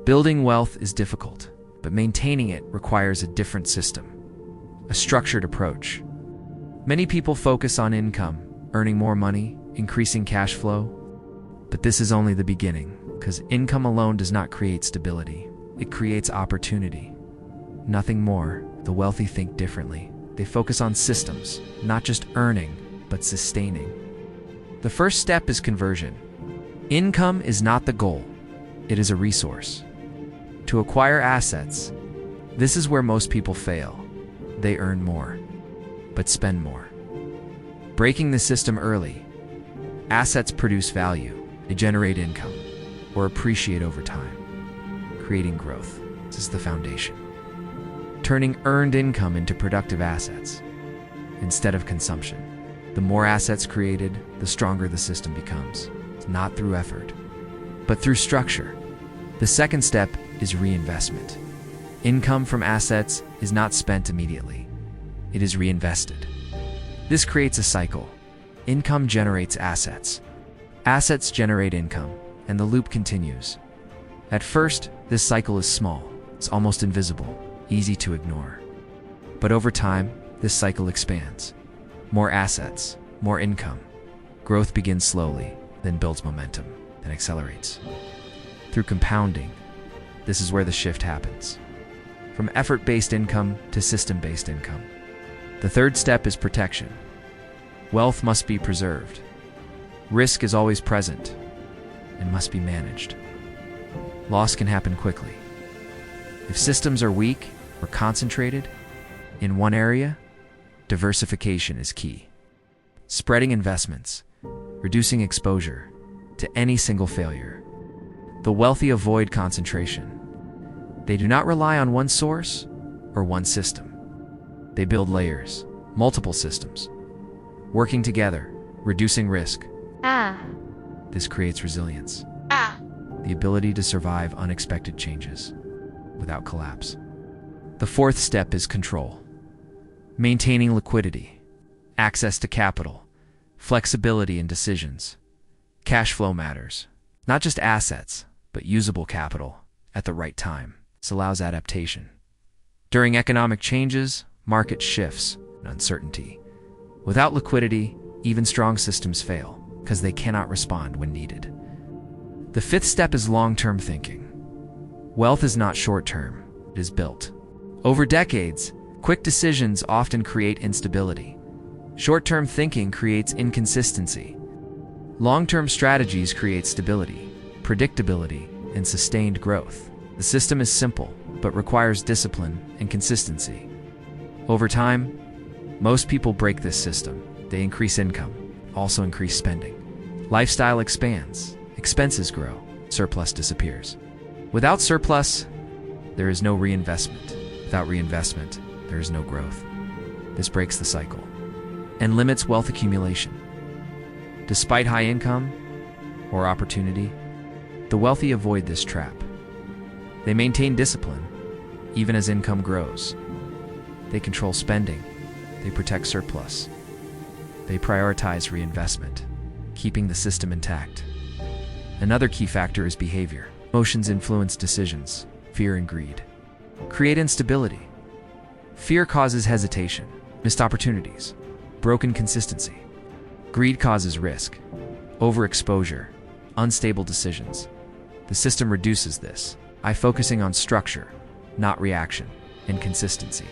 Building wealth is difficult, but maintaining it requires a different system, a structured approach. Many people focus on income, earning more money, increasing cash flow, but this is only the beginning, because income alone does not create stability. It creates opportunity. Nothing more. The wealthy think differently. They focus on systems, not just earning, but sustaining. The first step is conversion. Income is not the goal. It is a resource. To acquire assets, this is where most people fail. They earn more, but spend more. Breaking the system early. Assets produce value. They generate income, or appreciate over time, creating growth. This is the foundation. Turning earned income into productive assets instead of consumption. The more assets created, the stronger the system becomes. It's not through effort, but through structure. The second step is reinvestment. Income from assets is not spent immediately. It is reinvested. This creates a cycle. Income generates assets. Assets generate income, and the loop continues. At first, this cycle is small. It's almost invisible, easy to ignore. But over time, this cycle expands. More assets, more income. Growth begins slowly, then builds momentum, then accelerates. Through compounding, this is where the shift happens. From effort-based income to system-based income. The third step is protection. Wealth must be preserved. Risk is always present and must be managed. Loss can happen quickly. If systems are weak or concentrated in one area, diversification is key. Spreading investments, reducing exposure to any single failure. The wealthy avoid concentration. They do not rely on one source or one system. They build layers, multiple systems, working together, reducing risk. This creates resilience. The ability to survive unexpected changes without collapse. The fourth step is control. Maintaining liquidity, access to capital, flexibility in decisions. Cash flow matters. Not just assets, but usable capital at the right time. This allows adaptation. During economic changes, market shifts and uncertainty. Without liquidity, even strong systems fail because they cannot respond when needed. The fifth step is long-term thinking. Wealth is not short-term, it is built. Over decades, quick decisions often create instability. Short-term thinking creates inconsistency. Long-term strategies create stability, predictability, and sustained growth. The system is simple, but requires discipline and consistency. Over time, most people break this system. They increase income, also increase spending. Lifestyle expands, expenses grow, surplus disappears. Without surplus, there is no reinvestment. Without reinvestment, there is no growth. This breaks the cycle and limits wealth accumulation. Despite high income or opportunity, the wealthy avoid this trap. They maintain discipline, even as income grows. They control spending. They protect surplus. They prioritize reinvestment, keeping the system intact. Another key factor is behavior. Emotions influence decisions. Fear and greed create instability. Fear causes hesitation, missed opportunities, broken consistency. Greed causes risk, overexposure, unstable decisions. The system reduces this by focusing on structure, not reaction, and consistency.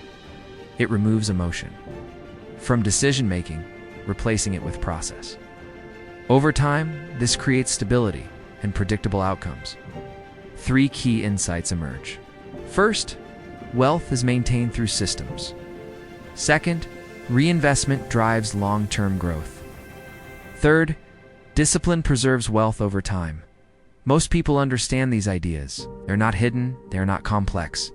It removes emotion from decision-making, replacing it with process. Over time, this creates stability and predictable outcomes. 3 key insights emerge. First, wealth is maintained through systems. Second, reinvestment drives long-term growth. Third, discipline preserves wealth over time. Most people understand these ideas. They're not hidden, they're not complex,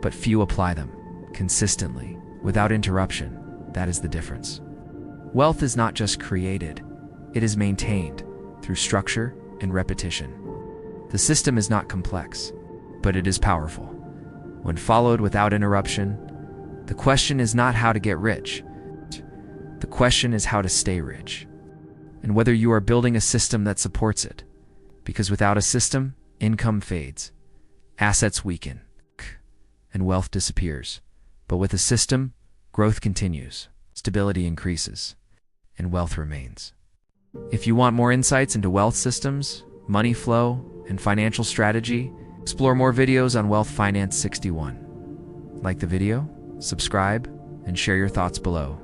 but few apply them consistently, without interruption. That is the difference. Wealth is not just created, it is maintained through structure and repetition. The system is not complex, but it is powerful. When followed without interruption, the question is not how to get rich. The question is how to stay rich, and whether you are building a system that supports it. Because without a system, income fades, Assets weaken, and wealth disappears. But with a system, growth continues, stability increases, and wealth remains. If you want more insights into wealth systems, money flow, and financial strategy, explore more videos on Wealth Finance 61. Like the video, subscribe, and share your thoughts below.